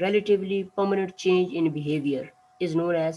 relatively permanent change in behavior is known as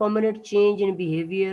permanent change in behavior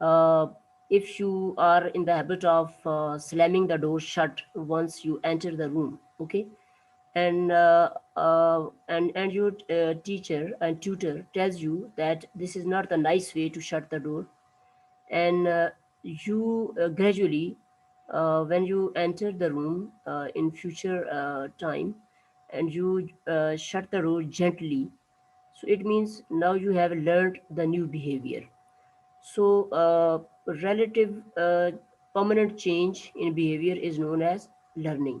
uh, if you are in the habit of slamming the door shut once you enter the room, okay, and your teacher and tutor tells you that this is not the nice way to shut the door, and you gradually, when you enter the room in future time, and you shut the door gently, so it means now you have learned the new behavior. So, relative permanent change in behavior is known as learning.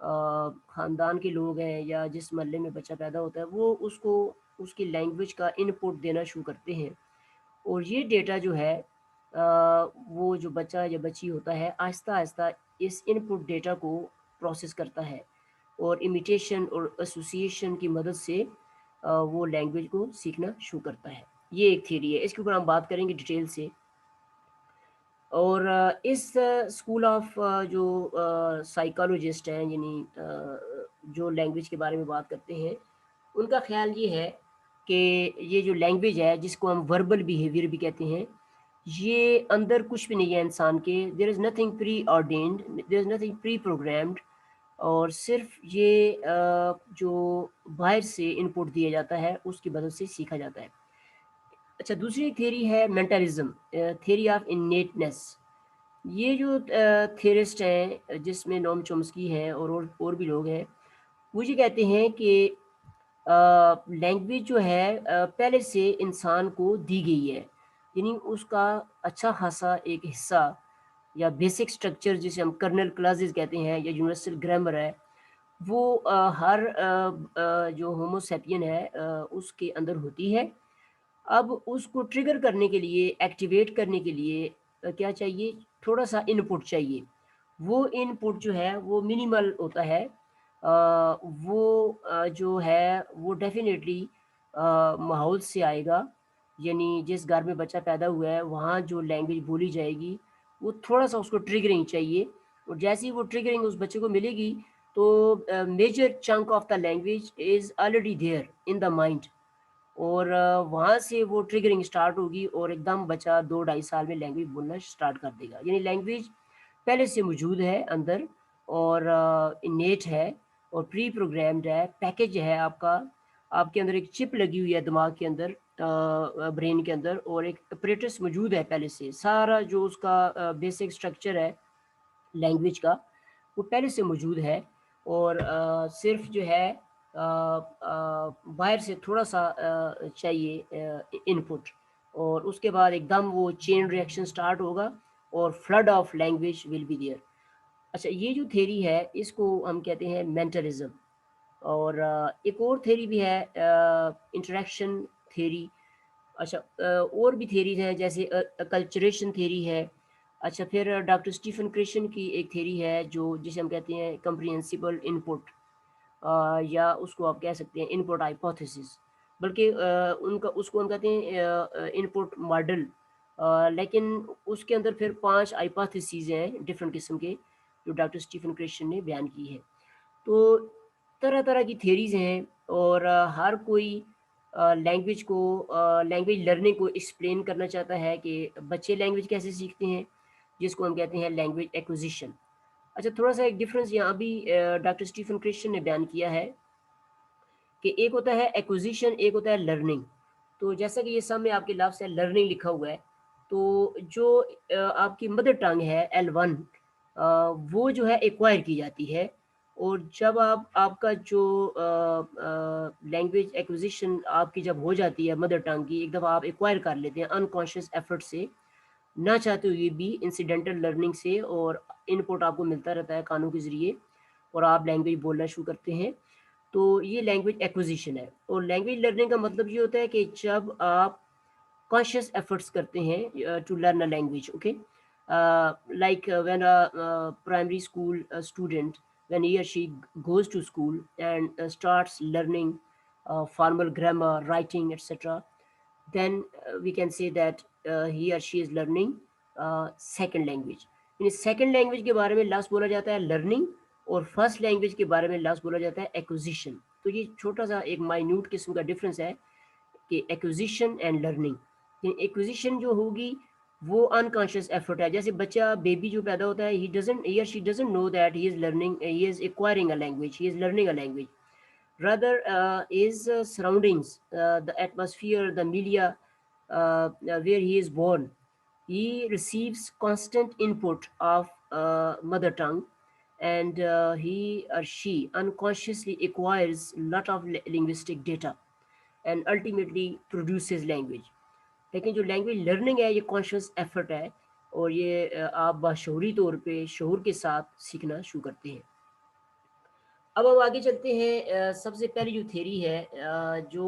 خاندان کے لوگ ہیں یا جس محلے میں بچہ پیدا ہوتا ہے وہ اس کو اس کی لینگویج کا ان پٹ دینا شروع کرتے ہیں، اور یہ ڈیٹا جو ہے وہ جو بچہ یا بچی ہوتا ہے آہستہ آہستہ اس ان پٹ ڈیٹا کو پروسیس کرتا ہے، اور امیٹیشن اور ایسوسیشن کی مدد سے وہ لینگویج کو سیکھنا شروع کرتا ہے۔ یہ ایک تھیوری ہے، اس کے اوپر ہم بات کریں گے ڈیٹیل سے۔ اور اس اسکول آف جو سائیکالوجسٹ ہیں، یعنی جو لینگویج کے بارے میں بات کرتے ہیں، ان کا خیال یہ ہے کہ یہ جو لینگویج ہے جس کو ہم وربل بیہیویئر بھی کہتے ہیں، یہ اندر کچھ بھی نہیں ہے انسان کے، there is nothing preordained, there is nothing preprogrammed, اور صرف یہ جو باہر سے ان پٹ دیا جاتا ہے اس کی مدد سے سیکھا جاتا ہے۔ اچھا، دوسری تھیری ہے مینٹلزم، تھیری آف انیٹنس۔ یہ جو تھیرسٹ ہیں جس میں نوم چومسکی ہیں اور بھی لوگ ہیں، وہ یہ کہتے ہیں کہ لینگویج جو ہے پہلے سے انسان کو دی گئی ہے، یعنی اس کا اچھا خاصا ایک حصہ یا بیسک سٹرکچر جسے ہم کرنل کلاسز کہتے ہیں یا یونیورسل گرامر ہے، وہ ہر جو ہومو سیپین ہے اس کے اندر ہوتی ہے۔ اب اس کو ٹریگر کرنے کے لیے، ایکٹیویٹ کرنے کے لیے کیا چاہیے؟ تھوڑا سا ان پٹ چاہیے۔ وہ ان پٹ جو ہے وہ منیمل ہوتا ہے، وہ جو ہے وہ ڈیفینیٹلی ماحول سے آئے گا، یعنی جس گھر میں بچہ پیدا ہوا ہے وہاں جو لینگویج بولی جائے گی وہ تھوڑا سا اس کو ٹریگرنگ چاہیے، اور جیسے ہی وہ ٹریگرنگ اس بچے کو ملے گی تو major chunk of the language is already there in the mind, اور وہاں سے وہ ٹریگرنگ سٹارٹ ہوگی اور ایک دم بچہ 2 ڈھائی سال میں لینگویج بولنا سٹارٹ کر دے گا، یعنی لینگویج پہلے سے موجود ہے اندر، اور انیٹ ہے اور پری پروگرامڈ ہے، پیکج ہے آپ کا، آپ کے اندر ایک چپ لگی ہوئی ہے دماغ کے اندر، برین کے اندر، اور ایک اپریٹس موجود ہے پہلے سے، سارا جو اس کا بیسک سٹرکچر ہے لینگویج کا وہ پہلے سے موجود ہے، اور صرف جو ہے باہر سے تھوڑا سا چاہیے ان پٹ، اور اس کے بعد ایک دم وہ چین ریئیکشن سٹارٹ ہوگا اور flood of language will be there. اچھا، یہ جو تھیری ہے اس کو ہم کہتے ہیں مینٹلزم۔ اور ایک اور تھیری بھی ہے انٹریکشن تھیری۔ اچھا، اور بھی تھیریز ہیں جیسے کلچریشن تھیری ہے۔ اچھا، پھر ڈاکٹر اسٹیفن کرشن کی ایک تھیری ہے جو جسے ہم کہتے ہیں کمپریہنسیبل ان پٹ، یا اس کو آپ کہہ سکتے ہیں ان پٹ ہائپوتھیسس، بلکہ ان کا اس کو ہم کہتے ہیں ان پٹ ماڈل، لیکن اس کے اندر پھر 5 ہائپوتھیسز ہیں ڈفرینٹ قسم کے جو ڈاکٹر اسٹیفن کرشن نے بیان کی ہے۔ تو طرح طرح کی تھیریز ہیں، اور ہر کوئی لینگویج کو لینگویج لرننگ کو ایکسپلین کرنا چاہتا ہے کہ بچے لینگویج کیسے سیکھتے ہیں، جس کو ہم کہتے ہیں لینگویج ایکوزیشن۔ اچھا، تھوڑا سا ایک ڈفرینس یہاں بھی ڈاکٹر اسٹیفن کرشن نے بیان کیا ہے کہ ایک ہوتا ہے ایکوزیشن، ایک ہوتا ہے لرننگ۔ تو جیسا کہ یہ سامنے آپ کے لفظ ہے لرننگ لکھا ہوا ہے، تو جو آپ کی مدر ٹنگ ہے L1، وہ جو ہے ایکوائر کی جاتی ہے، اور جب آپ کا جو لینگویج ایکوزیشن آپ کی جب ہو جاتی ہے مدر ٹنگ کی، ایک دفعہ آپ ایکوائر کر لیتے ہیں انکانشیس ایفرٹ سے، نہ چاہتے ہوئے بھی انسیڈنٹل لرننگ سے، اور ان پٹ آپ کو ملتا رہتا ہے کانوں کے ذریعے، اور آپ لینگویج بولنا شروع کرتے ہیں، تو یہ لینگویج ایکوزیشن ہے۔ اور لینگویج لرننگ کا مطلب یہ ہوتا ہے کہ جب آپ کانشیس ایفرٹس کرتے ہیں to learn a language, okay, like when primary school student when he or she goes to school and starts learning formal grammar, writing, etc., then we can say that he or she is learning second language. یعنی second language کے بارے میں لفظ بولا جاتا ہے learning, اور first language کے بارے میں لفظ بولا جاتا ہے ایکوزیشن۔ تو یہ چھوٹا سا ایک مائنیوٹ قسم کا ڈفرینس ہے کہ ایکوزیشن اینڈ لرننگ۔ ایکوزیشن جو ہوگی وہ انکانشیس ایفرٹ ہے، جیسے بچہ بیبی جو پیدا ہوتا ہے he or she doesn't know that he is learning, he is acquiring a language, he is learning a language. Rather his surroundings, the atmosphere, the media where he is born, he receives constant input of mother tongue, and he or she unconsciously acquires lot of linguistic data and ultimately produces language. لیکن جو language learning ہے یہ conscious effort ہے، اور یہ آپ باشعوری طور پہ شعور کے ساتھ سیکھنا شروع کرتے ہیں۔ اب ہم آگے چلتے ہیں، سب سے پہلی جو تھیری ہے، جو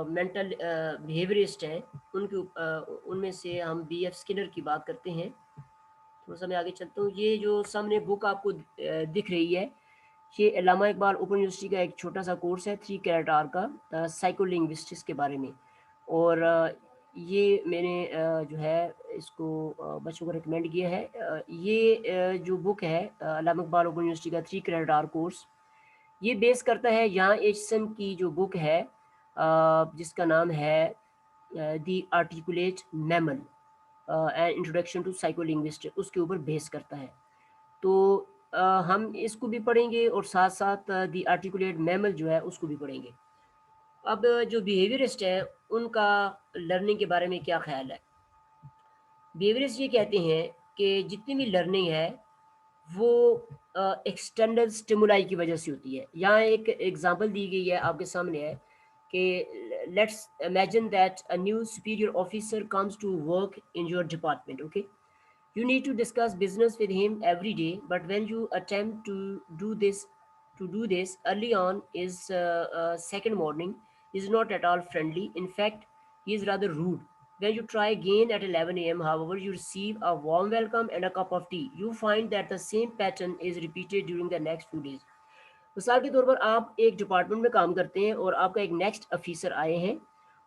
مینٹل بیہیویئرسٹ ہیں ان میں سے ہم بی ایف اسکنر کی بات کرتے ہیں. تھوڑا سا میں آگے چلتا ہوں. یہ جو سامنے بک آپ کو دکھ رہی ہے، یہ علامہ اقبال اوپن یونیورسٹی کا ایک چھوٹا سا کورس ہے 3 کریڈٹ آر کا، سائیکو لنگوسٹکس کے بارے میں. اور یہ میں نے جو ہے اس کو بچوں کو ریکمینڈ کیا ہے. یہ جو بک ہے علامہ اقبال اوپن یونیورسٹی کا 3 کریڈٹ آر کورس، یہ بیس کرتا ہے یہاں ایچسن کی جو بک ہے جس کا نام ہے the articulate mammal and introduction to psycholinguistics, اس کے اوپر بیس کرتا ہے. تو ہم اس کو بھی پڑھیں گے اور ساتھ ساتھ دی آرٹیکولیٹ میمل جو ہے اس کو بھی پڑھیں گے. اب جو بیہیویئرسٹ ہیں ان کا لرننگ کے بارے میں کیا خیال ہے؟ بیہیویئرسٹ یہ کہتے ہیں کہ جتنی بھی لرننگ ہے وہ ایکسٹرنل سٹیمولائی کی وجہ سے ہوتی ہے. یہاں ایک ایگزامپل دی گئی ہے آپ کے سامنے ہے کہ let's imagine that a new superior officer comes to work in your department. Okay, you need to discuss business with him every day, but when you attempt to do this early on is second morning, is not at all friendly. In fact, he is rather rude. When you try again at 11 a.m., however, you receive a warm welcome and a cup of tea. You find that the same pattern is repeated during the next few days. مثال کے طور پر آپ ایک department میں کام کرتے ہیں اور آپ کا ایک نیکسٹ آفیسر آئے ہیں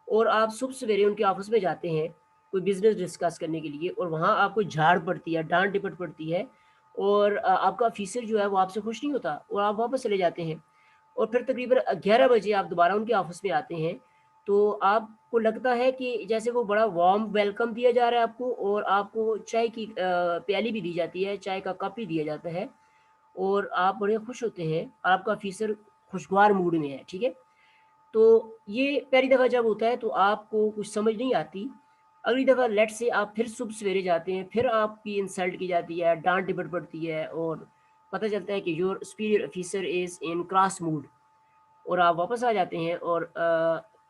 اور آپ صبح سویرے ان کے آفس میں جاتے ہیں کوئی بزنس ڈسکس کرنے کے لیے، اور وہاں آپ کو جھاڑ پڑتی ہے، ڈانٹ ڈپٹ پڑتی ہے، اور آپ کا آفیسر جو ہے وہ آپ سے خوش نہیں ہوتا اور آپ واپس چلے جاتے ہیں. اور پھر تقریباً 11 بجے آپ دوبارہ ان کے آفس میں آتے ہیں تو آپ کو لگتا ہے کہ جیسے وہ بڑا وارم ویلکم دیا جا رہا ہے آپ کو، اور آپ کو چائے کی پیالی بھی دی جاتی ہے، چائے کا کپ بھی دیا جاتا ہے، اور آپ بڑے خوش ہوتے ہیں، آپ کا آفیسر خوشگوار موڈ میں ہے. ٹھیک ہے، تو یہ پہلی دفعہ جب ہوتا ہے تو آپ کو کچھ سمجھ نہیں آتی. اگلی دفعہ لیٹ سے آپ پھر صبح سویرے جاتے ہیں، پھر آپ کی انسلٹ کی جاتی ہے، ڈانٹ ڈپٹ پڑتی ہے، اور پتہ چلتا ہے کہ your superior officer is in cross mode, اور آپ واپس آ جاتے ہیں. اور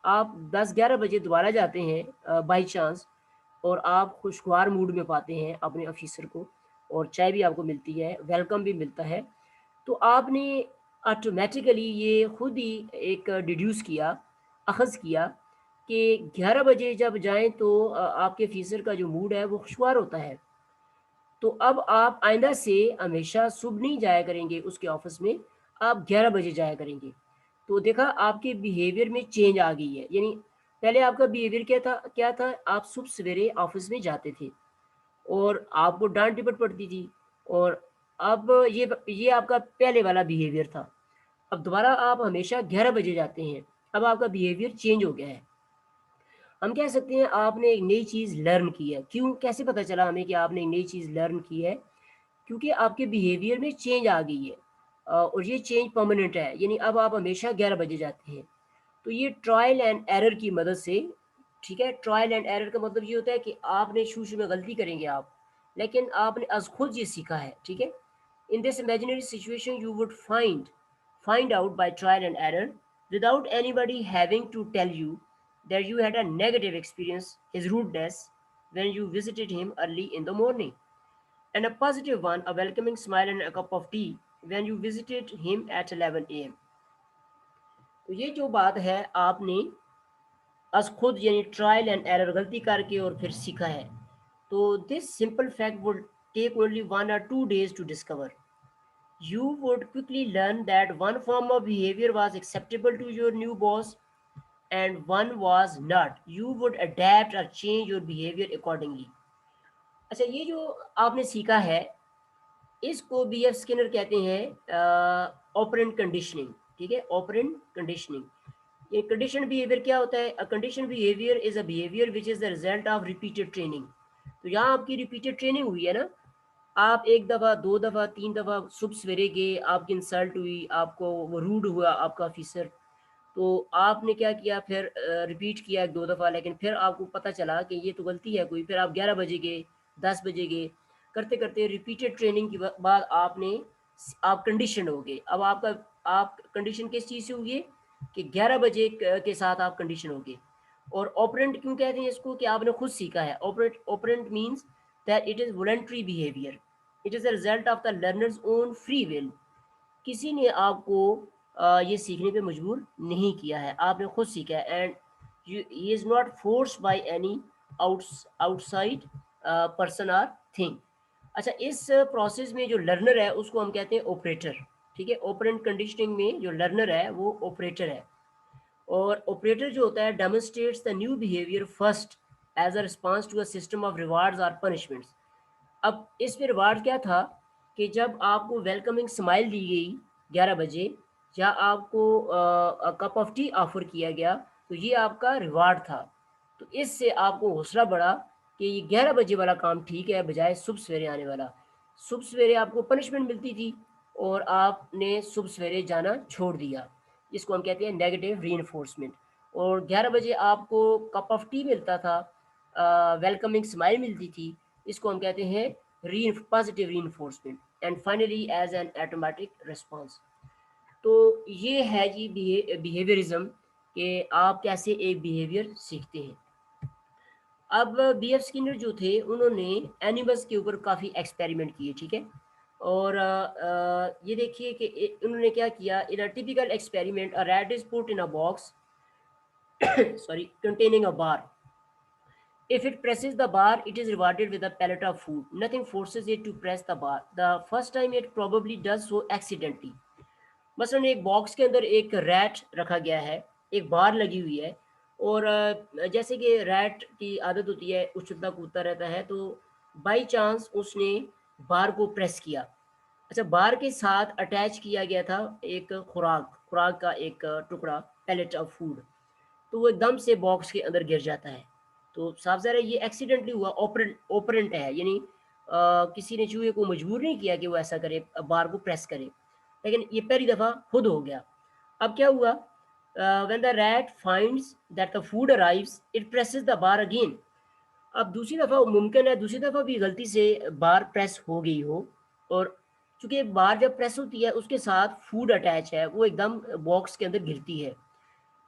آپ 10-11 بجے دوبارہ جاتے ہیں بائی چانس، اور آپ خوشگوار موڈ میں پاتے ہیں اپنے آفیسر کو، اور چائے بھی آپ کو ملتی ہے، ویلکم بھی ملتا ہے. تو آپ نے آٹومیٹیکلی یہ خود ہی ایک ڈیڈیوس کیا، اخذ کیا کہ 11 بجے جب جائیں تو آپ کے آفیسر کا جو موڈ ہے وہ خوشگوار ہوتا ہے. تو اب آپ آئندہ سے ہمیشہ صبح نہیں جایا کریں گے اس کے آفس میں، آپ 11 بجے جایا کریں گے. تو دیکھا آپ کے بیہیویئر میں چینج آ گئی ہے. یعنی پہلے آپ کا بیہیویئر کیا تھا، آپ صبح سویرے آفس میں جاتے تھے اور آپ کو ڈانٹ ڈپٹ پڑتی تھی، اور اب یہ آپ کا پہلے والا بیہیویئر تھا. اب دوبارہ آپ ہمیشہ 11 بجے جاتے ہیں، اب آپ کا بیہیویئر چینج ہو گیا ہے. ہم کہہ سکتے ہیں آپ نے ایک نئی چیز لرن کی ہے. کیوں، کیسے پتہ چلا ہمیں کہ آپ نے ایک نئی چیز لرن کی ہے؟ کیونکہ آپ کے بیہیویئر میں چینج آ گئی ہے، اور یہ چینج پرماننٹ ہے. یعنی اب آپ ہمیشہ 11 بجے جاتے ہیں. تو یہ ٹرائل اینڈ ایرر کی مدد سے، ٹھیک ہے، ٹرائل اینڈ ایرر کا مطلب یہ ہوتا ہے کہ آپ نے شروع میں غلطی کریں گے آپ، لیکن آپ نے از خود یہ سیکھا ہے. ٹھیک ہے، in this imaginary situation you would find out by trial and error without anybody having to tell you that you had a negative experience, his rudeness when you visited him early in the morning, and a positive one, a welcoming smile and a cup of tea when you visited him at 11 a.m. تو یہ جو بات ہے آپ نے از خود یعنی trial and error, غلطی کر کے اور پھر سیکھا ہے. تو this simple fact would take only 1 or 2 days to discover. You would quickly learn that one form of behavior was acceptable to your new boss and one was not. You would adapt or change your behavior accordingly. اچھا، یہ جو آپ نے سیکھا ہے اس کو be F Skinner کہتے ہیں آپرینٹ کنڈیشننگ. ٹھیک ہے، آپرینٹ کنڈیشننگ. یہ کنڈیشن بیہیویئر کیا ہوتا ہے؟ Condition behaviour is a behaviour which is the result of repeated training. تو یہاں آپ کی ریپیٹڈ ٹریننگ ہوئی ہے نا، آپ 1 دفعہ 2 دفعہ 3 دفعہ صبح سویرے گئے، آپ کی انسلٹ ہوئی، آپ کو وہ روڈ ہوا آپ کا آفیسر، تو آپ نے کیا کیا، پھر ریپیٹ کیا 2 دفعہ، لیکن پھر آپ کو پتہ چلا کہ یہ تو غلطی ہے کوئی، پھر آپ 11 بجے گئے، 10 بجے گئے، کرتے کرتے ریپیٹڈ ٹریننگ کے بعد آپ کنڈیشن ہو گئے. اب آپ کنڈیشن کس چیز سے ہوئی ہے کہ 11 بجے کے ساتھ آپ کنڈیشن ہو گئے. اور آپرینٹ کیوں کہتے ہیں اس کو کہ آپ نے خود سیکھا ہے. Apparent means that it is voluntary behavior. It is a result of the learner's own free will. کسی نے آپ کو یہ سیکھنے پہ مجبور نہیں کیا ہے، آپ نے خود سیکھا ہے. And he is not forced by any outside person or thing. اچھا، اس پروسیس میں جو لرنر ہے اس کو ہم کہتے ہیں اوپریٹر. ٹھیک ہے، اوپرنٹ کنڈیشننگ میں جو لرنر ہے وہ اوپریٹر ہے. اور اوپریٹر جو ہوتا ہے demonstrates the new behaviour first as a response to a system of rewards اور پنشمنٹس. اب اس میں ریوارڈ کیا تھا کہ جب آپ کو ویلکمنگ سمائل دی گئی 11 بجے، یا آپ کو کپ آف ٹی آفر کیا گیا، تو یہ آپ کا ریوارڈ تھا. تو اس سے آپ کو حوصلہ بڑھا کہ یہ 11 بجے والا کام ٹھیک ہے بجائے صبح سویرے آنے والا. صبح سویرے آپ کو پنشمنٹ ملتی تھی اور آپ نے صبح سویرے جانا چھوڑ دیا، جس کو ہم کہتے ہیں نیگیٹو ری انفورسمنٹ. اور 11 بجے آپ کو کپ آف ٹی ملتا تھا، ویلکمنگ سمائل ملتی تھی، اس کو ہم کہتے ہیں positive reinforcement. And finally as an automatic response. تو یہ ہے جی بیہیویئرزم، کہ آپ کیسے ایک بیہیویئر سیکھتے ہیں. اب بی ایف اسکینر جو تھے انہوں نے اینیملس کے اوپر کافی ایکسپیریمنٹ کیے. ٹھیک ہے، اور یہ دیکھیے کہ انہوں نے کیا کیا. In a typical experiment a rat is put in a box sorry containing a bar. If it presses the bar, it is rewarded with a pellet of food. Nothing forces it to press the bar. The first time it probably does so accidentally. مثلاً ایک box کے اندر ایک rate رکھا گیا ہے، ایک بار لگی ہوئی ہے، اور جیسے کہ ریٹ کی عادت ہوتی ہے اچھلتا کودتا رہتا ہے، تو بائی چانس اس نے بار کو پریس کیا. اچھا، بار کے ساتھ اٹیچ کیا گیا تھا ایک خوراک کا ایک ٹکڑا، پیلٹ آف فوڈ. تو وہ ایک دم سے باکس کے اندر گر جاتا ہے. تو صاف ظاہر ہے یہ ایکسیڈنٹلی ہوا، اوپرنٹ ہے، یعنی کسی نے چوہے کو مجبور نہیں کیا کہ وہ ایسا کرے، بار کو پریس کرے، لیکن یہ پہلی دفعہ خود ہو گیا. اب کیا ہوا؟ When the rat finds that the food arrives it presses the bar again. اب دوسری دفعہ ممکن ہے دوسری دفعہ بھی غلطی سے بار پریس ہو گئی ہو، اور چونکہ بار جب پریس ہوتی ہے اس کے ساتھ فوڈ اٹیچ ہے، وہ ایک دم باکس کے اندر گرتی ہے.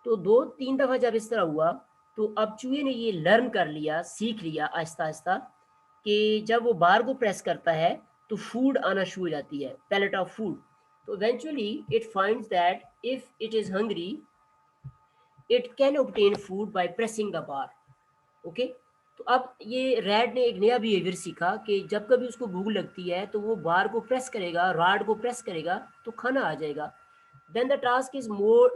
تو 2-3 دفعہ جب اس طرح ہوا، تو اب چوہے نے یہ لرن کر لیا، سیکھ لیا آہستہ آہستہ، کہ جب وہ بار کو پریس کرتا ہے تو فوڈ آنا شروع ہو جاتی ہے، پیلٹ آف فوڈ. تو eventually it finds that if it is hungry it can obtain food by pressing the bar. Okay, تو اب یہ ریڈ نے ایک نیا بیہیویئر سیکھا کہ جب کبھی اس کو بھوک لگتی ہے تو وہ بار کو پریس کرے گا، راڈ کو پریس کرے گا تو کھانا آ جائے گا. Then the task is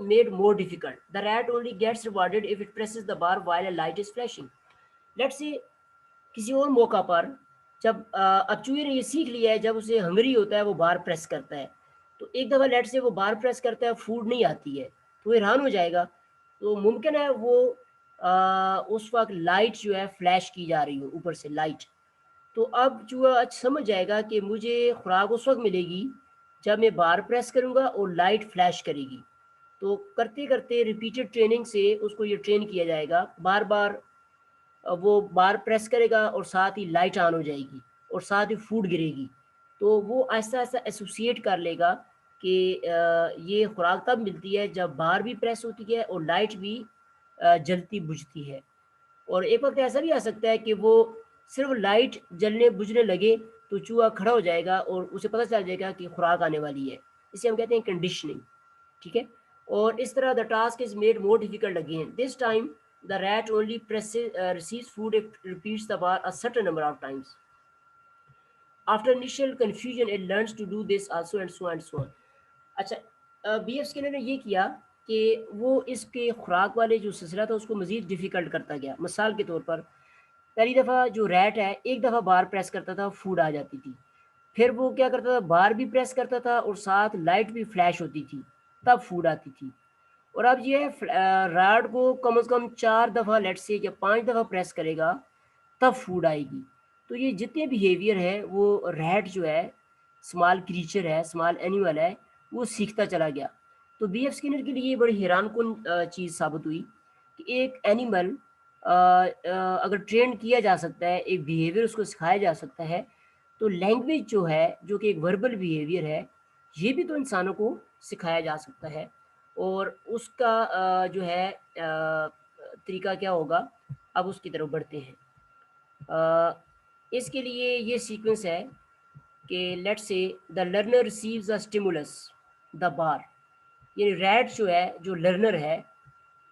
made more difficult. The rat only gets rewarded if it presses the bar while a light is flashing. Let's say کسی اور موقع پر جب اب چوہے نے یہ سیکھ لیا ہے جب اسے ہنگری ہوتا ہے وہ بار پریس کرتا ہے. تو ایک دفعہ لیٹ سے وہ بار پریس کرتا ہے، فوڈ نہیں آتی ہے، تو وہ حیران ہو جائے گا. تو ممکن ہے وہ اس وقت لائٹ جو ہے فلیش کی جا رہی ہو اوپر سے لائٹ. تو اب چوہا سمجھ جائے گا کہ مجھے خوراک اس وقت ملے گی جب میں بار پریس کروں گا اور لائٹ فلیش کرے گی. تو کرتے کرتے ریپیٹڈ ٹریننگ سے اس کو یہ ٹرین کیا جائے گا، بار بار وہ بار پریس کرے گا اور ساتھ ہی لائٹ آن ہو جائے گی اور ساتھ ہی فوڈ گرے گی. تو وہ آہستہ آہستہ ایسوسیٹ کر لے گا کہ یہ خوراک تب ملتی ہے جب بار بھی پریس ہوتی ہے اور لائٹ بھی جلتی بجھتی ہے. اور ایک وقت ایسا بھی آ سکتا ہے کہ وہ صرف لائٹ جلنے بجھنے لگے تو چوہا کھڑا ہو جائے گا اور اسے پتہ چل جائے گا کہ خوراک آنے والی ہے. اسے ہم کہتے ہیں کنڈیشننگ. ٹھیک ہے، اور اس طرح the task is made more difficult again. This time the rate only receives food if repeats the bar a certain number of times. After initial confusion it learns to do this also and so and so on. اچھا، be F scanner نے یہ کیا کہ وہ اس کے خوراک والے جو سلسلہ تھا اس کو مزید ڈیفیکلٹ کرتا گیا. مثال کے طور پر پہلی دفعہ جو ریٹ ہے ایک دفعہ بار پریس کرتا تھا فوڈ آ جاتی تھی، پھر وہ کیا کرتا تھا بار بھی پریس کرتا تھا اور ساتھ لائٹ بھی فلیش ہوتی تھی، تب فوڈ آتی تھی. اور اب یہ راڈ کو کم از کم 4 دفعہ لیٹ سے یا 5 دفعہ پریس کرے گا تب فوڈ آئے گی. تو یہ جتنے بیہیویئر ہے وہ ریٹ جو ہے اسمال کریچر ہے، اسمال اینیمل ہے، وہ سیکھتا چلا گیا. تو بی ایف اسکینر کے لیے یہ بڑی حیران کن چیز ثابت ہوئی کہ ایک اینیمل اگر ٹرین کیا جا سکتا ہے، ایک بیہیویئر اس کو سکھایا جا سکتا ہے، تو لینگویج جو ہے جو کہ ایک وربل بیہیویئر ہے یہ بھی تو انسانوں کو سکھایا جا سکتا ہے. اور اس کا جو ہے طریقہ کیا ہوگا، اب اس کی طرف بڑھتے ہیں. اس کے لیے یہ سیکوینس ہے کہ لیٹ سے the learner receives a stimulus. the bar. یعنی ریٹ جو ہے, جو لرنر ہے,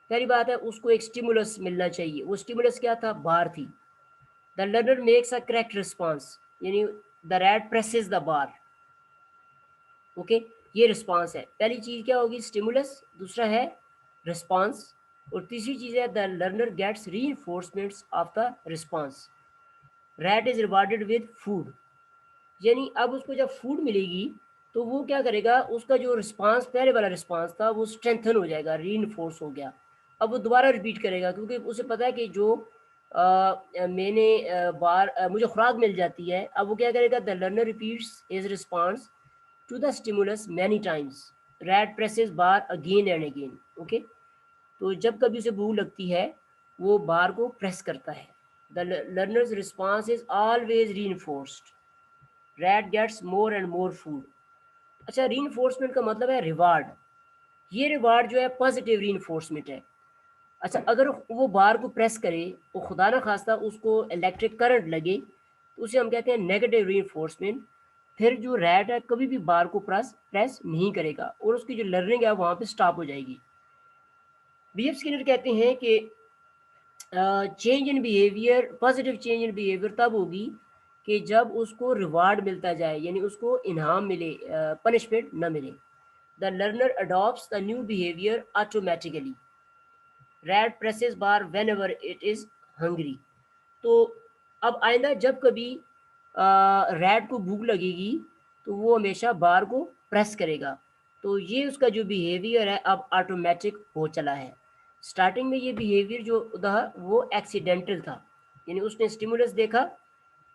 پہلی بات ہے اس کو ایک اسٹیمولس ملنا چاہیے. وہ اسٹیمولس کیا تھا؟ بار تھی. The learner makes a correct response, یعنی the rat presses the bar. Okay, یہ رسپانس ہے. پہلی چیز کیا ہوگی؟ اسٹیمولس. دوسرا ہے رسپانس. اور تیسری چیز ہے the learner gets reinforcements of the response. Rat is rewarded with food. یعنی اب اس کو جب فوڈ ملے گی تو وہ کیا کرے گا؟ اس کا جو رسپانس, پہلے والا رسپانس تھا, وہ اسٹرینتھن ہو جائے گا, ری انفورس ہو گیا. اب وہ دوبارہ ریپیٹ کرے گا, کیونکہ اسے پتا ہے کہ جو میں نے بار مجھے خوراک مل جاتی ہے. اب وہ کیا کرے گا؟ The learner repeats his response to the stimulus many times. Rat presses bar again and again. Okay, تو جب کبھی اسے بھوک لگتی ہے وہ بار کو پریس کرتا ہے. The learner's response is always reinforced. Rat gets more and more food. اچھا, ری انفورسمنٹ کا مطلب ہے ریوارڈ. یہ ریوارڈ جو ہے پازیٹیو ری انفورسمنٹ ہے. اچھا, اگر وہ بار کو پریس کرے, وہ خدا نہ خواستہ اس کو الیکٹرک کرنٹ لگے, تو اسے ہم کہتے ہیں نیگیٹو ری انفورسمنٹ. پھر جو ریٹ ہے کبھی بھی بار کو پریس نہیں کرے گا, اور اس کی جو لرننگ ہے وہاں پہ سٹاپ ہو جائے گی. بی ایف اسکینر کہتے ہیں کہ change in behaviour, positive change in behaviour تب ہوگی کہ جب اس کو ریوارڈ ملتا جائے, یعنی اس کو انعام ملے, پنشمنٹ نہ ملے. The learner adapts the new behaviour automatically. Rat presses bar whenever it is hungry. تو اب آئندہ جب کبھی ریٹ کو بھوک لگے گی تو وہ ہمیشہ بار کو پریس کرے گا. تو یہ اس کا جو بیہیویئر ہے اب آٹومیٹک ہو چلا ہے. اسٹارٹنگ میں یہ بیہیویئر جو تھا وہ ایکسیڈنٹل تھا, یعنی اس نے اسٹیمولس دیکھا,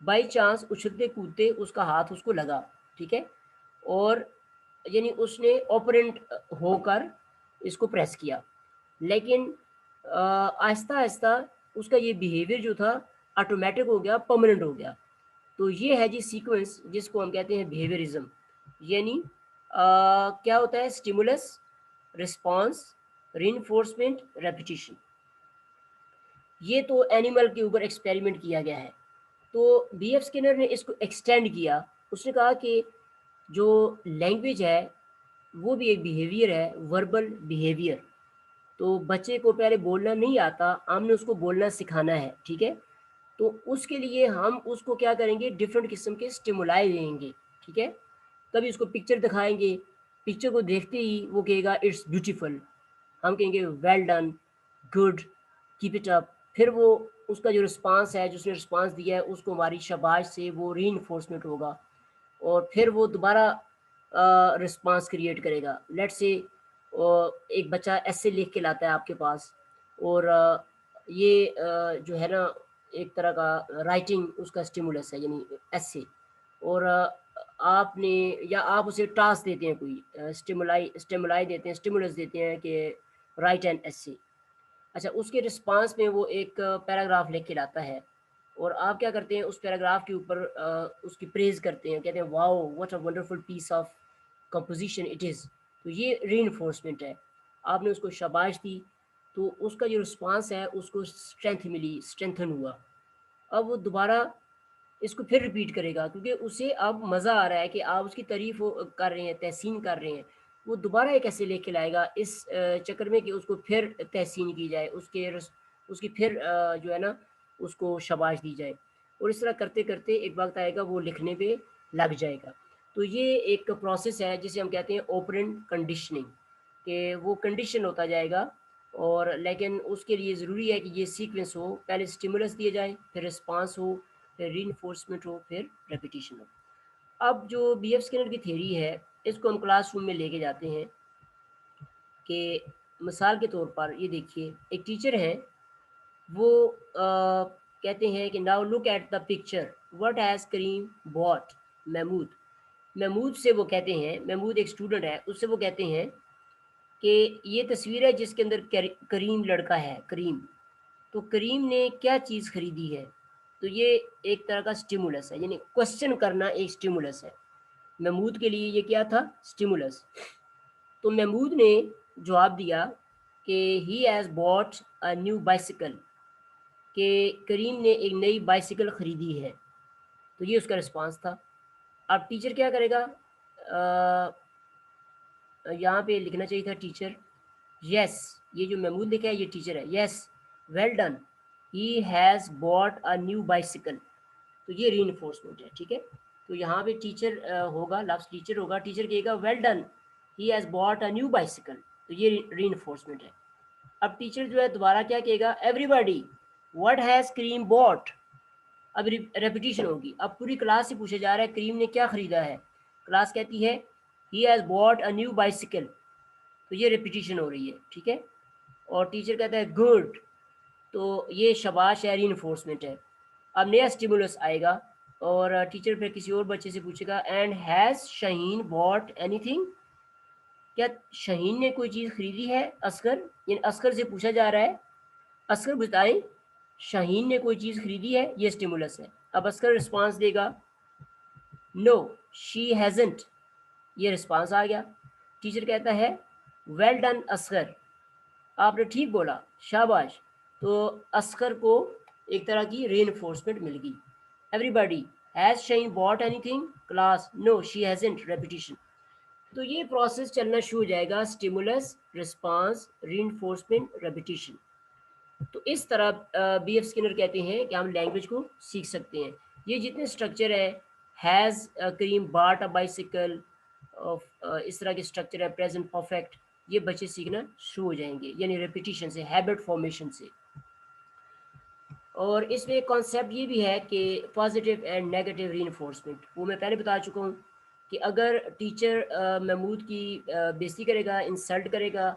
بائی چانس اچھلتے کودتے اس کا ہاتھ اس کو لگا, ٹھیک ہے, اور یعنی اس نے اوپرنٹ ہو کر اس کو پریس کیا. لیکن آہستہ آہستہ اس کا یہ بیہیویئر جو تھا آٹومیٹک ہو گیا, پرماننٹ ہو گیا. تو یہ ہے جی سیکوینس جس کو ہم کہتے ہیں بیہیویئرزم. یعنی کیا ہوتا ہے؟ Stimulus, response, reinforcement, repetition. یہ تو اینیمل کے اوپر ایکسپیریمنٹ کیا گیا ہے. تو بی ایف اسکینر نے اس کو ایکسٹینڈ کیا. اس نے کہا کہ جو لینگویج ہے وہ بھی ایک بیہیویئر ہے, وربل بیہیویئر. تو بچے کو پہلے بولنا نہیں آتا, ہم نے اس کو بولنا سکھانا ہے, ٹھیک ہے. تو اس کے لیے ہم اس کو کیا کریں گے؟ ڈفرینٹ قسم کے اسٹیمولائی دیں گے, ٹھیک ہے. کبھی اس کو پکچر دکھائیں گے, پکچر کو دیکھتے ہی وہ کہے گا اٹس بیوٹیفل. ہم کہیں گے well done, good, keep it up. پھر وہ اس کا جو رسپانس ہے, جس نے رسپانس دیا ہے, اس کو ہماری شاباش سے وہ ری انفورسمنٹ ہوگا, اور پھر وہ دوبارہ رسپانس کریٹ کرے گا. لیٹ سے ایک بچہ ایسے لکھ کے لاتا ہے آپ کے پاس, اور یہ جو ہے نا ایک طرح کا رائٹنگ اس کا اسٹیمولس ہے, یعنی ایسے. اور آپ نے, یا آپ اسے ٹاسک دیتے ہیں, کوئی اسٹیمولائی دیتے ہیں, اسٹیمولس دیتے ہیں کہ رائٹ این ایسے. اچھا, اس کے رسپانس میں وہ ایک پیراگراف لکھ کے لاتا ہے, اور آپ کیا کرتے ہیں؟ اس پیراگراف کے اوپر اس کی پریز کرتے ہیں, کہتے ہیں wow what a wonderful piece of composition it is. تو یہ ری انفورسمنٹ ہے. آپ نے اس کو شاباش دی, تو اس کا جو رسپانس ہے اس کو اسٹرینتھ ملی, اسٹرینتھن ہوا. اب وہ دوبارہ اس کو پھر ریپیٹ کرے گا, کیونکہ اسے اب مزہ آ رہا ہے کہ آپ اس کی تعریف کر رہے ہیں, تحسین کر رہے ہیں. وہ دوبارہ ایک ایسے لے کے لائے گا اس چکر میں کہ اس کو پھر تحسین کی جائے, اس کی پھر جو ہے نا اس کو شاباش دی جائے. اور اس طرح کرتے کرتے ایک وقت آئے گا وہ لکھنے پہ لگ جائے گا. تو یہ ایک پروسیس ہے جسے ہم کہتے ہیں اوپرنٹ کنڈیشننگ, کہ وہ کنڈیشن ہوتا جائے گا. اور لیکن اس کے لیے ضروری ہے کہ یہ سیکوینس ہو, پہلے اسٹیمولس دیا جائے, پھر رسپانس ہو, پھر ری انفورسمنٹ ہو, پھر ریپیٹیشن ہو. اب جو بی ایف اسکینر کی تھیوری ہے اس کو ہم کلاس روم میں لے کے جاتے ہیں. کہ مثال کے طور پر یہ دیکھیے, ایک ٹیچر ہے, وہ کہتے ہیں کہ now look at the picture, what has Karim bought Mahmood. Mahmood سے وہ کہتے ہیں, محمود ایک اسٹوڈنٹ ہے, اس سے وہ کہتے ہیں کہ یہ تصویر ہے جس کے اندر کریم لڑکا ہے, کریم. تو کریم نے کیا چیز خریدی ہے؟ تو یہ ایک طرح کا سٹیمولس ہے, یعنی کوشچن کرنا ایک سٹیمولس ہے. محمود کے لیے یہ کیا تھا؟ سٹیمولس. تو محمود نے جواب دیا کہ he has bought a new bicycle, کہ کریم نے ایک نئی بائسیکل خریدی ہے. تو یہ اس کا رسپانس تھا. اب ٹیچر کیا کرے گا؟ یہاں پہ لکھنا چاہیے تھا ٹیچر. یس, یہ جو محمود لکھا ہے یہ ٹیچر ہے. Yes, well done, he has bought a new bicycle. تو یہ ری انفورسمنٹ ہے. ٹھیک ہے, تو یہاں پہ ٹیچر ہوگا, لفظ ٹیچر ہوگا, ٹیچر کہے گا well done, he has bought a new bicycle. تو یہ ری انفورسمنٹ ہے. اب ٹیچر جو ہے دوبارہ کیا کہے گا, ایوری باڈی واٹ ہیز کریم باٹ. اب ریپیٹیشن ہوگی. اب پوری کلاس سے پوچھا جا رہا ہے کریم نے کیا خریدا ہے. کلاس کہتی ہے he has bought a new bicycle. تو یہ ریپیٹیشن ہو رہی ہے. ٹھیک ہے, اور ٹیچر کہتا ہے گڈ. تو یہ شاباش ہے, ری انفورسمنٹ ہے. اب نیا اسٹیمولس آئے گا اور ٹیچر پھر کسی اور بچے سے پوچھے گا and has Shaheen bought anything. کیا شاہین نے کوئی چیز خریدی ہے. اصغر, یعنی اصغر سے پوچھا جا رہا ہے اصغر بتائیں شاہین نے کوئی چیز خریدی ہے. یہ اسٹیمولس ہے. اب Asghar response they God know she hasn't. یہ رسپانس آ گیا. ٹیچر کہتا ہے ویل ڈن اصغر, آپ نے ٹھیک بولا, شاباش. تو اصغر کو ایک طرح کی ری انفورسمنٹ مل گئی. Everybody has Shaheen bought anything. Class no she hasn't. Repetition. تو یہ پروسیس چلنا شروع ہو جائے گا, stimulus, response, reinforcement, repetition. تو اس طرح بی ایف اسکنر کہتے ہیں کہ ہم لینگویج کو سیکھ سکتے ہیں. یہ جتنے اسٹرکچر ہے, has cream Bat a bicycle, اس طرح کے اسٹرکچر ہے, پریزنٹ پرفیکٹ, یہ بچے سیکھنا شروع ہو جائیں گے, یعنی ریپیٹیشن سے, ہیبٹ فارمیشن سے. اور اس میں کانسیپٹ یہ بھی ہے کہ positive and negative reinforcement, وہ میں پہلے بتا چکا ہوں کہ اگر ٹیچر محمود کی بےزتی کرے گا, انسلٹ کرے گا,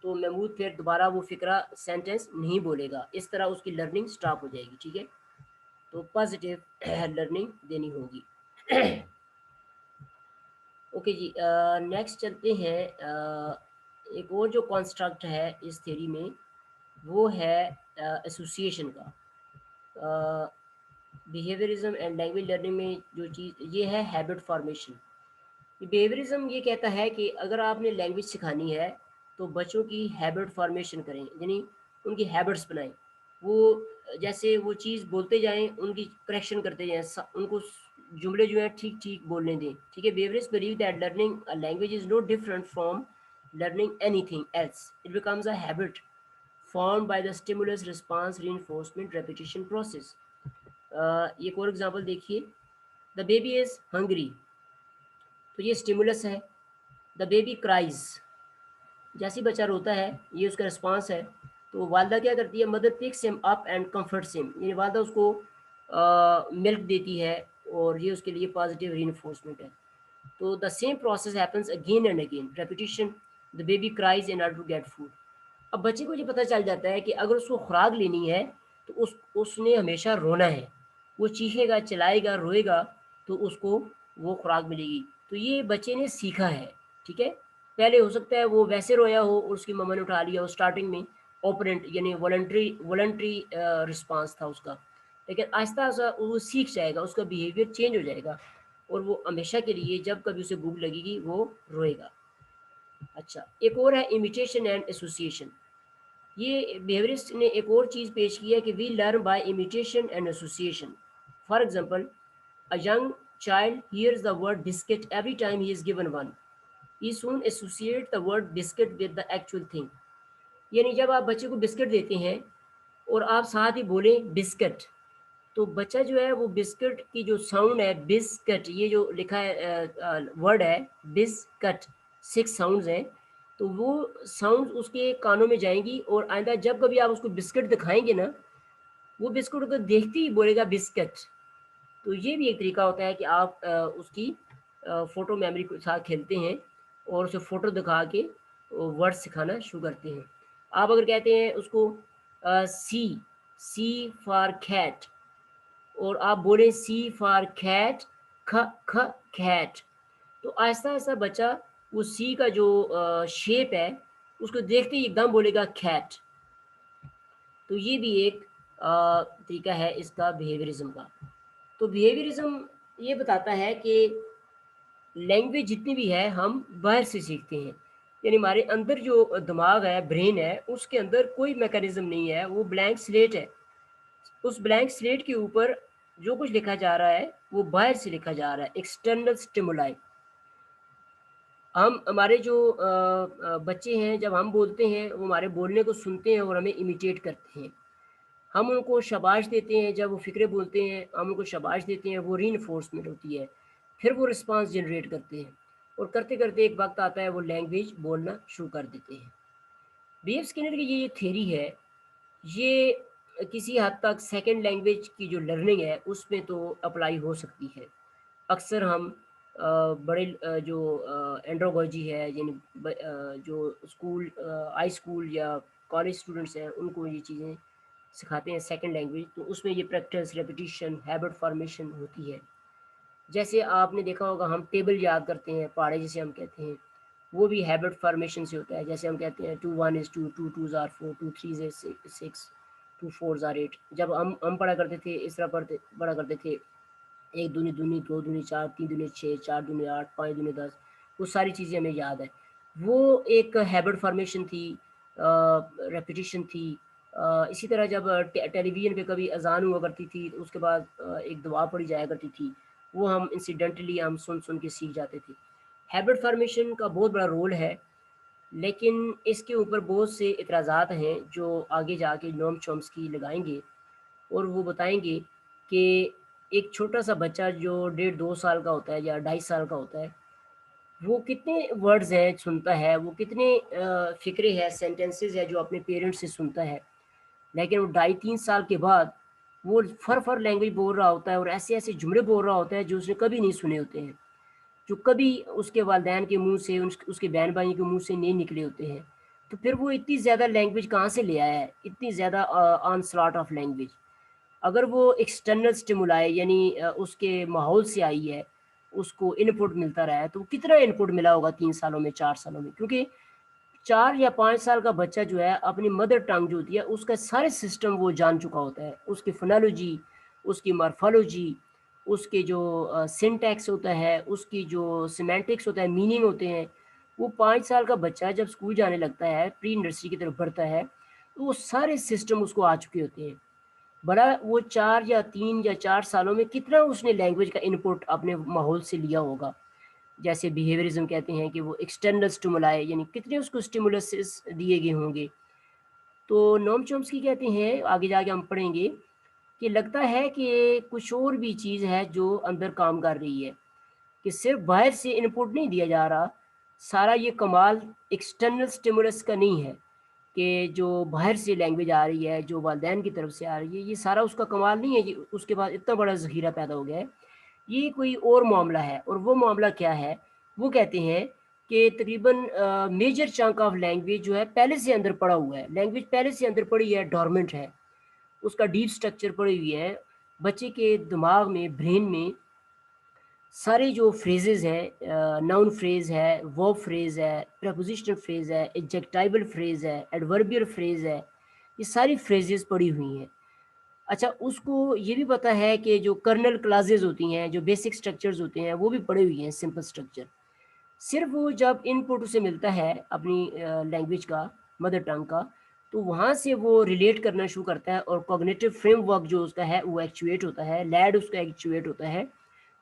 تو محمود پھر دوبارہ وہ فقرہ سینٹنس نہیں بولے گا. اس طرح اس کی لرننگ سٹاپ ہو جائے گی. ٹھیک ہے, تو پازیٹیو لرننگ دینی ہوگی. اوکے جی, نیکسٹ چلتے ہیں. ایک اور جو کانسٹرکٹ ہے اس تھیوری میں وہ ہے ایسوسیشن کا. بیہیویئرزم اینڈ لینگویج لرننگ میں جو چیز یہ ہے ہیبٹ فارمیشن. بیہیویئرزم یہ کہتا ہے کہ اگر آپ نے لینگویج سکھانی ہے تو بچوں کی ہیبٹ فارمیشن کریں, یعنی ان کی ہیبٹس بنائیں. وہ جیسے وہ چیز بولتے جائیں ان کی کریکشن کرتے جائیں, ان کو جملے جو ہیں ٹھیک ٹھیک بولنے دیں. ٹھیک ہے, behaviourists believe that learning language is no different from learning anything else. It becomes a habit formed by the stimulus response reinforcement repetition process. ایک اور ایگزامپل دیکھیے, the baby is hungry. تو یہ اسٹیمولس ہے. the baby cries, جیسے بچہ روتا ہے یہ اس کا رسپانس ہے. تو والدہ کیا کرتی ہے, mother picks him up and comforts him, یعنی والدہ اس کو ملک دیتی ہے اور یہ اس کے لیے پازیٹیو ری انفورسمنٹ ہے. تو the same process happens again and again, repetition. the baby cries in order to get food. اب بچے کو یہ پتہ چل جاتا ہے کہ اگر اس کو خوراک لینی ہے تو اس نے ہمیشہ رونا ہے. وہ چیخے گا, چلائے گا, روئے گا تو اس کو وہ خوراک ملے گی. تو یہ بچے نے سیکھا ہے. ٹھیک ہے, پہلے ہو سکتا ہے وہ ویسے رویا ہو اور اس کی مما نے اٹھا لیا ہو اسٹارٹنگ میں, اوپرنٹ یعنی والنٹری رسپانس تھا اس کا, لیکن آہستہ آہستہ وہ سیکھ جائے گا, اس کا بیہیویئر چینج ہو جائے گا اور وہ ہمیشہ کے لیے جب کبھی اسے بھوک لگے گی وہ روئے گا. اچھا, ایک اور ہے امیٹیشن اینڈ ایسوسیشن. یہ بیہیویئرسٹ نے ایک اور چیز پیش کی ہے کہ we learn by imitation and association. For example, a young child hears the word biscuit every time he is given one. He soon associate the word biscuit with the actual thing. یعنی جب آپ بچے کو biscuit دیتے ہیں اور آپ ساتھ ہی بولیں بسکٹ, تو بچہ جو ہے وہ بسکٹ کی جو ساؤنڈ ہے, بسکٹ یہ جو لکھا ہے ورڈ ہے بسکٹ, 6 ساؤنڈز ہیں, تو وہ ساؤنڈ اس کے کانوں میں جائیں گی اور آئندہ جب کبھی آپ اس کو بسکٹ دکھائیں گے نا, وہ بسکٹ کو دیکھتے ہی بولے گا بسکٹ. تو یہ بھی ایک طریقہ ہوتا ہے کہ آپ اس کی فوٹو میموری کے ساتھ کھیلتے ہیں اور اسے فوٹو دکھا کے ورڈ سکھانا شروع کرتے ہیں. آپ اگر کہتے ہیں اس کو سی فار کیٹ, اور آپ بولیں سی فار کیٹ, کھیٹ, تو آہستہ آہستہ بچہ وہ سی کا جو شیپ ہے اس کو دیکھتے ہی ایک دم بولے گا کھیٹ. تو یہ بھی ایک طریقہ ہے اس کا بیہیویئرزم کا. تو بیہیویئرزم یہ بتاتا ہے کہ لینگویج جتنی بھی ہے ہم باہر سے سیکھتے ہیں, یعنی ہمارے اندر جو دماغ ہے, برین ہے, اس کے اندر کوئی میکانزم نہیں ہے, وہ بلینک سلیٹ ہے. اس بلینک سلیٹ کے اوپر جو کچھ لکھا جا رہا ہے وہ باہر سے لکھا جا رہا ہے, ایکسٹرنل سٹیمولائی. ہمارے جو بچے ہیں جب ہم بولتے ہیں وہ ہمارے بولنے کو سنتے ہیں اور ہمیں امیٹیٹ کرتے ہیں. ہم ان کو شاباش دیتے ہیں جب وہ فکرے بولتے ہیں، ہم ان کو شاباش دیتے ہیں، وہ ری انفورسمنٹ ہوتی ہے. پھر وہ رسپانس جنریٹ کرتے ہیں اور کرتے کرتے ایک وقت آتا ہے وہ لینگویج بولنا شروع کر دیتے ہیں. بی ایف اسکنر کی یہ تھیری ہے، یہ کسی حد تک سیکنڈ لینگویج کی جو لرننگ ہے اس میں تو اپلائی ہو سکتی ہے. اکثر ہم بڑے جو اینڈروگوجی ہے، یعنی جو اسکول ہائی اسکول یا کالج اسٹوڈنٹس ہیں ان کو یہ چیزیں سکھاتے ہیں سیکنڈ لینگویج، تو اس میں یہ پریکٹس ریپیٹیشن ہیبٹ فارمیشن ہوتی ہے. جیسے آپ نے دیکھا ہوگا ہم ٹیبل یاد کرتے ہیں، پاڑے جسے ہم کہتے ہیں، وہ بھی ہیبٹ فارمیشن سے ہوتا ہے. جیسے ہم کہتے ہیں 2 1 is 2 2 2s are 4 2 3s are 6 2 4s are 8. جب ہم پڑھا کرتے تھے اس طرح پڑھا کرتے تھے، 1 دونی دونی 2 دونی 4 3 دونی 6 4 دونی 8 5 دونی 10، وہ ساری چیزیں ہمیں یاد ہے. وہ ایک ہیبٹ فارمیشن تھی، ریپیٹیشن تھی. اسی طرح جب ٹیلی ویژن پہ کبھی اذان ہوا کرتی تھی اس کے بعد ایک دعا پڑھی جایا کرتی تھی، وہ ہم انسیڈنٹلی ہم سن سن کے سیکھ جاتے تھے. ہیبٹ فارمیشن کا بہت بڑا رول ہے، لیکن اس کے اوپر بہت سے اعتراضات ہیں جو آگے جا کے نوم چومسکی لگائیں گے، اور وہ بتائیں گے کہ ایک چھوٹا سا بچہ جو 1.5 2 سال کا ہوتا ہے یا 2.5 سال کا ہوتا ہے، وہ کتنے ورڈز ہیں سنتا ہے، وہ کتنے فکرے ہیں سینٹنسز ہے جو اپنے پیرنٹس سے سنتا ہے. لیکن وہ 2.5 3 سال کے بعد وہ فر لینگویج بول رہا ہوتا ہے اور ایسے ایسے جملے بول رہا ہوتا ہے جو اس نے کبھی نہیں سنے ہوتے ہیں، جو کبھی اس کے والدین کے منہ سے اس کے بہن بھائیوں کے منہ سے نہیں نکلے ہوتے ہیں. تو پھر وہ اتنی زیادہ لینگویج کہاں سے لے آیا ہے، اتنی زیادہ آن سلاٹ آف لینگویج؟ اگر وہ ایکسٹرنل اسٹیمولائے یعنی اس کے ماحول سے آئی ہے، اس کو ان پٹ ملتا رہا ہے، تو کتنا ان پٹ ملا ہوگا 3 سالوں میں 4 سالوں میں؟ کیونکہ 4 یا 5 سال کا بچہ جو ہے اپنی مدر ٹنگ جو ہوتی ہے اس کا سارے سسٹم وہ جان چکا ہوتا ہے، اس کی فنالوجی، اس کی مارفالوجی، اس کے جو سنٹیکس ہوتا ہے، اس کی جو سیمینٹکس ہوتا ہے، میننگ ہوتے ہیں. وہ 5 سال کا بچہ جب اسکول جانے لگتا ہے، پری نرسری کی طرف بڑھتا ہے، تو وہ سارے سسٹم اس کو آ چکے ہوتے ہیں. بڑا وہ 4 یا 3 یا 4 سالوں میں کتنا اس نے لینگویج کا ان پٹ اپنے ماحول سے لیا ہوگا. جیسے بیہیویئرزم کہتے ہیں کہ وہ ایکسٹرنل اسٹیمولائے، یعنی کتنے اس کو اسٹیمولسز دیے گئے ہوں گے. تو نوم چومسکی کہتے ہیں، آگے جا کے ہم پڑھیں گے، کہ لگتا ہے کہ کچھ اور بھی چیز ہے جو اندر کام کر رہی ہے، کہ صرف باہر سے ان پٹ نہیں دیا جا رہا. سارا یہ کمال ایکسٹرنل اسٹیمولس کا نہیں ہے کہ جو باہر سے لینگویج آ رہی ہے، جو والدین کی طرف سے آ رہی ہے، یہ سارا اس کا کمال نہیں ہے کہ اس کے بعد اتنا بڑا ذخیرہ پیدا ہو گیا ہے. یہ کوئی اور معاملہ ہے، اور وہ معاملہ کیا ہے؟ وہ کہتے ہیں کہ تقریباً میجر چنک آف لینگویج جو ہے پہلے سے اندر پڑا ہوا ہے، لینگویج پہلے سے اندر پڑی ہے، ڈورمنٹ ہے، اس کا ڈیپ سٹرکچر پڑی ہوئی ہے. بچے کے دماغ میں، برین میں سارے جو فریزز ہیں، ناؤن فریز ہے، ورب فریز ہے، پریپوزیشنل فریز ہے، ایڈجیکٹائبل فریز ہے، ایڈوربیل فریز ہے، یہ ساری فریزز پڑی ہوئی ہیں. اچھا، اس کو یہ بھی پتہ ہے کہ جو کرنل کلازز ہوتی ہیں، جو بیسک سٹرکچرز ہوتے ہیں، وہ بھی پڑے ہوئی ہیں سمپل سٹرکچر. صرف وہ جب ان پٹ اسے ملتا ہے اپنی لینگویج کا، مدر ٹنگ کا، تو وہاں سے وہ ریلیٹ کرنا شروع کرتا ہے، اور کوگنیٹو فریم ورک جو اس کا ہے وہ ایکچویٹ ہوتا ہے، لیڈ اس کا ایکچویٹ ہوتا ہے،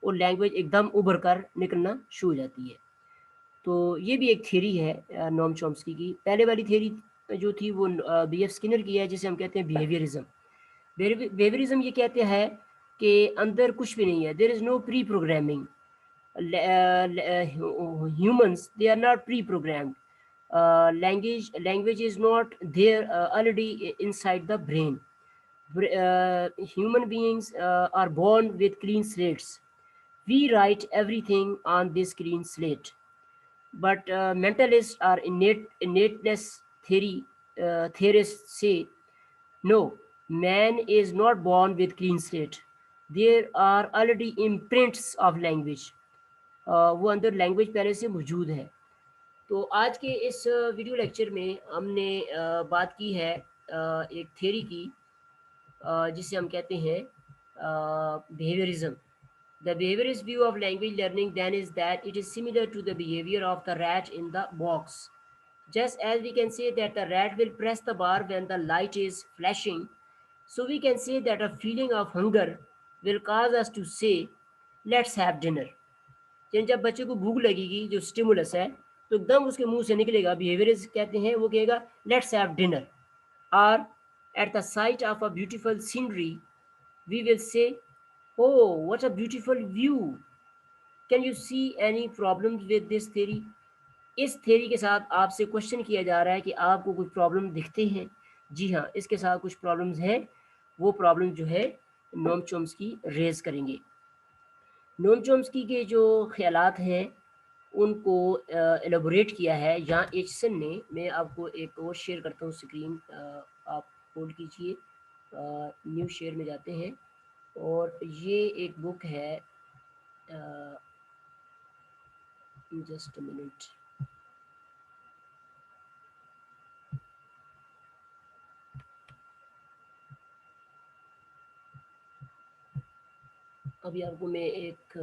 اور لینگویج ایک دم ابھر کر نکلنا شروع ہو جاتی ہے. تو یہ بھی ایک تھیری ہے نوم چومسکی کی. پہلے والی تھیری جو تھی وہ بی ایف اسکنر کی ہے، جسے ہم کہتے ہیں بیہیویئرزم. بیہیویئرزم یہ کہتے ہیں کہ اندر کچھ بھی نہیں ہے، دیر از نو پری programming. humans they are not pre-programmed. Language is not there already inside the brain. Human beings are born with clean slates. We write everything on this clean slate. But mentalists or innateness theorists say no, man is not born with clean slate. There are already imprints of language. وہ another language پہلے سے موجود ہے. تو آج کے اس video lecture میں ہم نے بات کی ہے ایک تھیری کی جسے ہم کہتے ہیں بیہیویئرزم. The behaviorist view of language learning then is that it is similar to the behavior of the rat in the box. Just as we can say that the rat will press the bar when the light is flashing, so we can say that a feeling of hunger will cause us to say, let's have dinner. یعنی جب بچے کو بھوک لگے گی، جو stimulus ہے، تو ایک دم اس کے منہ سے نکلے گا، بیہیویئرز کہتے ہیں، وہ کہے گا لیٹس ہیو ڈنر، اور at the sight of a beautiful scenery we will say oh what a beautiful view, can you see any problem with this theory? اس تھیری کے ساتھ آپ سے کوشچن کیا جا رہا ہے کہ آپ کو کچھ پرابلم دکھتے ہیں؟ جی ہاں، اس کے ساتھ کچھ پرابلمز ہیں، وہ پرابلم جو ہے نوم چومسکی ریز کریں گے۔ نوم چومسکی کے جو خیالات ہیں ان کو ایلیبوریٹ کیا ہے یہاں ایچسن نے۔ میں آپ کو ایک اور شیئر کرتا ہوں اسکرین، آپ ہولڈ کیجئے، نیو شیئر میں جاتے ہیں، اور یہ ایک بک ہے، جسٹ منٹ، ابھی آپ کو میں ایک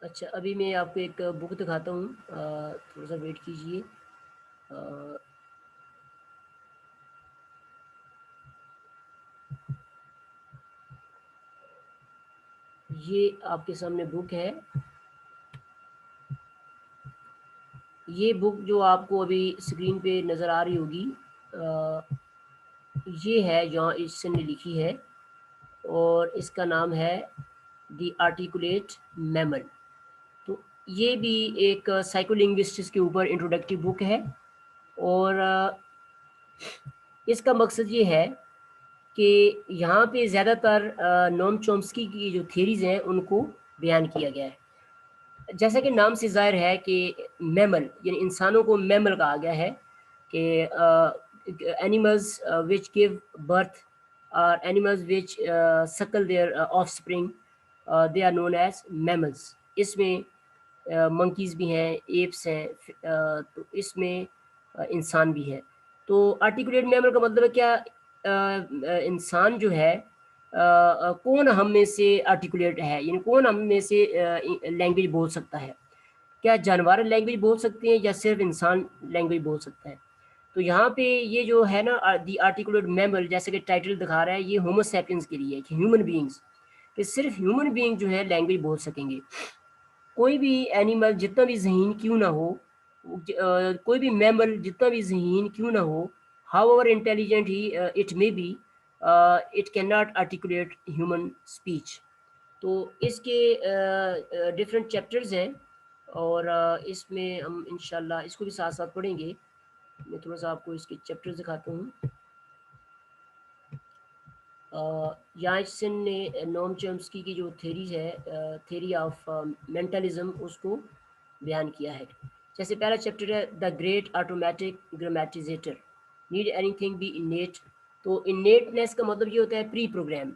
اچھا ابھی میں آپ کو ایک بک دکھاتا ہوں، تھوڑا سا ویٹ کیجئے۔ یہ آپ کے سامنے بک ہے، یہ بک جو آپ کو ابھی اسکرین پہ نظر آ رہی ہوگی، یہ ہے جہاں ایچسن نے لکھی ہے، اور اس کا نام ہے دی آرٹیکولیٹ میمل۔ تو یہ بھی ایک سائیکو لنگوسٹکس کے اوپر انٹروڈکٹیو بک ہے، اور اس کا مقصد یہ ہے کہ یہاں پہ زیادہ تر نوم چومسکی کی جو تھیریز ہیں ان کو بیان کیا گیا ہے۔ جیسا کہ نام سے ظاہر ہے کہ میمل یعنی انسانوں کو میمل کہا گیا ہے، کہ اینیملز وچ گیو برتھ اور animals which suckle their offspring they are known as mammals. اس میں منکیز بھی ہیں، ایپس ہیں، تو اس میں انسان بھی ہے۔ تو آرٹیکولیٹ میمل کا مطلب ہے کیا انسان جو ہے کون ہم میں سے آرٹیکولیٹ ہے، یعنی کون ہم میں سے لینگویج بول سکتا ہے؟ کیا جانور لینگویج بول سکتے ہیں یا صرف انسان لینگویج بول سکتا ہے؟ تو یہاں پہ یہ جو ہے نا دی آرٹیکولیٹ میمل، جیسے کہ ٹائٹل دکھا رہا ہے، یہ ہومو سیپینس کے لیے کہ ہیومن بینگز، کہ صرف ہیومن بینگ جو ہے لینگویج بول سکیں گے۔ کوئی بھی اینیمل جتنا بھی ذہین کیوں نہ ہو، کوئی بھی میمل جتنا بھی ذہین کیوں نہ ہو، however intelligent he it may be, it can not articulate human speech. تو اس کے ڈفرینٹ چیپٹرز ہیں، اور اس میں ہم انشاءاللہ اس کو بھی ساتھ ساتھ پڑھیں گے۔ میں تھوڑا سا آپ کو اس کے چیپٹرز دکھاتا ہوں۔ یانسن نے نوم چومسکی کی جو تھیریز ہے، تھیری آف مینٹلزم، اس کو بیان کیا ہے۔ جیسے پہلا چیپٹر ہے the great automatic grammatizator, need anything be innate. تو انیٹنیس کا مطلب یہ ہوتا ہے پری پروگرام،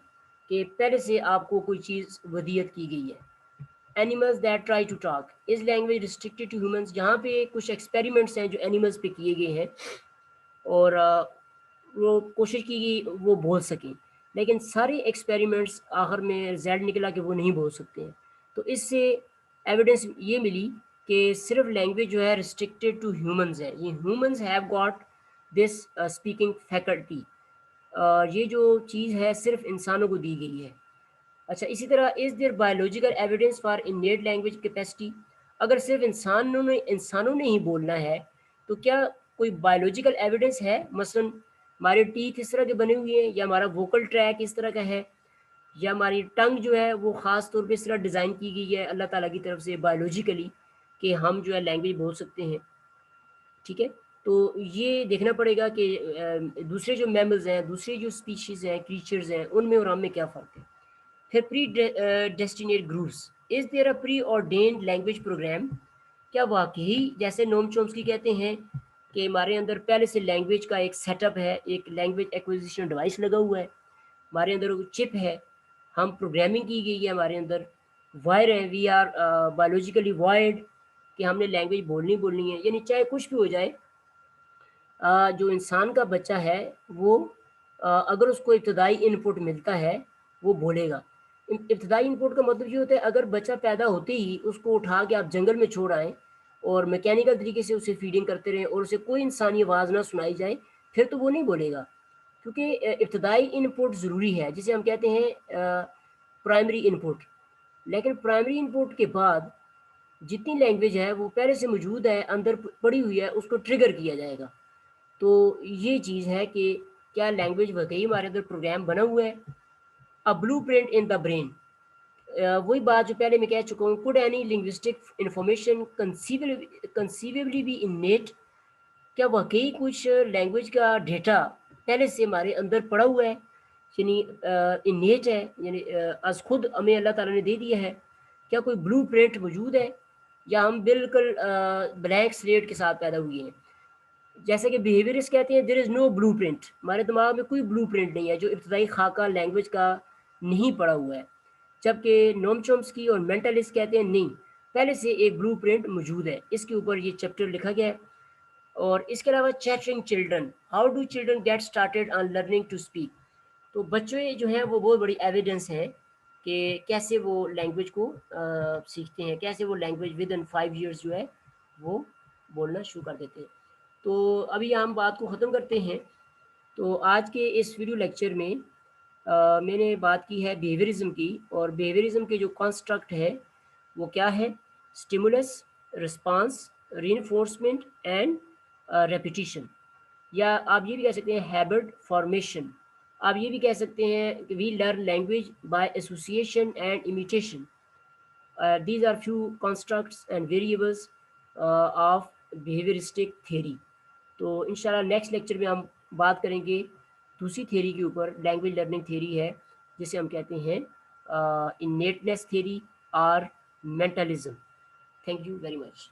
کہ پہلے سے آپ کو کوئی چیز ودیت کی گئی ہے۔ Animals that try to talk is language restricted to humans, یہاں پہ کچھ ایکسپیریمنٹس ہیں جو اینیملز پہ کیے گئے ہیں، اور وہ کوشش کی گئی وہ بول سکیں، لیکن سارے ایکسپیریمنٹس آخر میں رزلٹ نکلا کہ وہ نہیں بول سکتے ہیں۔ تو اس سے ایویڈنس یہ ملی کہ صرف لینگویج جو ہے ریسٹرکٹیڈ ٹو ہیومنز ہے، یہ humans have got this speaking faculty, یہ جو چیز ہے صرف انسانوں کو دی گئی ہے۔ اچھا، اسی طرح is there biological evidence for innate language capacity, اگر صرف انسانوں نے ہی بولنا ہے تو کیا کوئی بایولوجیکل ایویڈنس ہے؟ مثلا ہمارے ٹیتھ اس طرح کے بنے ہوئے ہیں، یا ہمارا ووکل ٹریک اس طرح کا ہے، یا ہماری ٹنگ جو ہے وہ خاص طور پہ اس طرح ڈیزائن کی گئی ہے اللہ تعالیٰ کی طرف سے بایولوجیکلی، کہ ہم جو ہے لینگویج بول سکتے ہیں؟ ٹھیک ہے، تو یہ دیکھنا پڑے گا کہ دوسرے جو میملز ہیں، دوسرے جو اسپیشیز ہیں، کریچرز ہیں، ان میں اور ہم میں کیا فرق ہے۔ پھر پری ڈیسٹینیٹ گروپس، از دیر اے پری آرڈینڈ لینگویج پروگرام، کیا واقعی جیسے نوم چومسکی کہتے ہیں کہ ہمارے اندر پہلے سے لینگویج کا ایک سیٹ اپ ہے، ایک لینگویج ایکوزیشن ڈیوائس لگا ہوا ہے، ہمارے اندر چپ ہے، ہم پروگرامنگ کی گئی ہے ہمارے اندر، وائر ہے، وی آر بایولوجیکلی وائرڈ، کہ ہم نے لینگویج بولنی ہے، یعنی چاہے کچھ بھی ہو جائے، جو انسان کا بچہ ہے وہ اگر اس کو ابتدائی ان پٹ ملتا ہے وہ بولے گا۔ ابتدائی ان پٹ کا مطلب یہ ہوتا ہے اگر بچہ پیدا ہوتے ہی اس کو اٹھا کے آپ جنگل میں چھوڑ آئیں اور میکینیکل طریقے سے اسے فیڈنگ کرتے رہیں اور اسے کوئی انسانی آواز نہ سنائی جائے، پھر تو وہ نہیں بولے گا، کیونکہ ابتدائی ان پٹ ضروری ہے، جسے ہم کہتے ہیں پرائمری ان پٹ۔ لیکن پرائمری ان پٹ کے بعد جتنی لینگویج ہے وہ پہلے سے موجود ہے، اندر پڑی ہوئی ہے، اس کو ٹریگر کیا جائے گا۔ تو یہ چیز ہے کہ کیا لینگویج واقعی ہمارے اندر پروگرام بنا ہوا ہے، ا blue print in the brain. وہی بات جو پہلے میں کہہ چکا ہوں، could any linguistic information conceivably be innate, کیا واقعی کچھ لینگویج کا ڈیٹا پہلے سے ہمارے اندر پڑا ہوا ہے، یعنی انیٹ ہے، یعنی از خود ہمیں اللہ تعالیٰ نے دے دیا ہے؟ کیا کوئی بلو پرنٹ موجود ہے، یا ہم بالکل بلینک سلیٹ کے ساتھ پیدا ہوئے ہیں؟ جیسے کہ بیہیویئرس کہتے ہیں دیر از نو بلو پرنٹ، ہمارے دماغ میں کوئی بلو پرنٹ نہیں ہے جو ابتدائی خاکہ لینگویج کا نہیں پڑا ہوا ہے، جبکہ نوم چومسکی اور مینٹلسٹ کہتے ہیں نہیں، پہلے سے ایک بلو پرنٹ موجود ہے۔ اس کے اوپر یہ چیپٹر لکھا گیا ہے۔ اور اس کے علاوہ chattering children, how do children get started on learning to speak, تو بچے جو ہیں وہ بہت بڑی ایویڈنس ہیں کہ کیسے وہ لینگویج کو سیکھتے ہیں، کیسے وہ لینگویج ود ان 5 ایئرس جو ہے وہ بولنا شروع کر دیتے ہیں۔ تو ابھی ہم بات کو ختم کرتے ہیں۔ تو آج کے اس ویڈیو لیکچر میں میں نے بات کی ہے بیہیویئرزم کی، اور بیہیویئرزم کے جو کانسٹرکٹ ہے وہ کیا ہے؟ Stimulus, response, reinforcement and repetition, یا آپ یہ بھی کہہ سکتے ہیں ہیبٹ فارمیشن۔ آپ یہ بھی کہہ سکتے ہیں کہ we learn language by association and imitation. These are few constructs and variables of behaviouristic theory. تو انشاءاللہ نیکسٹ لیکچر میں ہم بات کریں گے دوسری تھیوری کے اوپر، لینگویج لرننگ تھیوری ہے جسے ہم کہتے ہیں انیٹنس تھیوری اور mentalism. Thank you very much.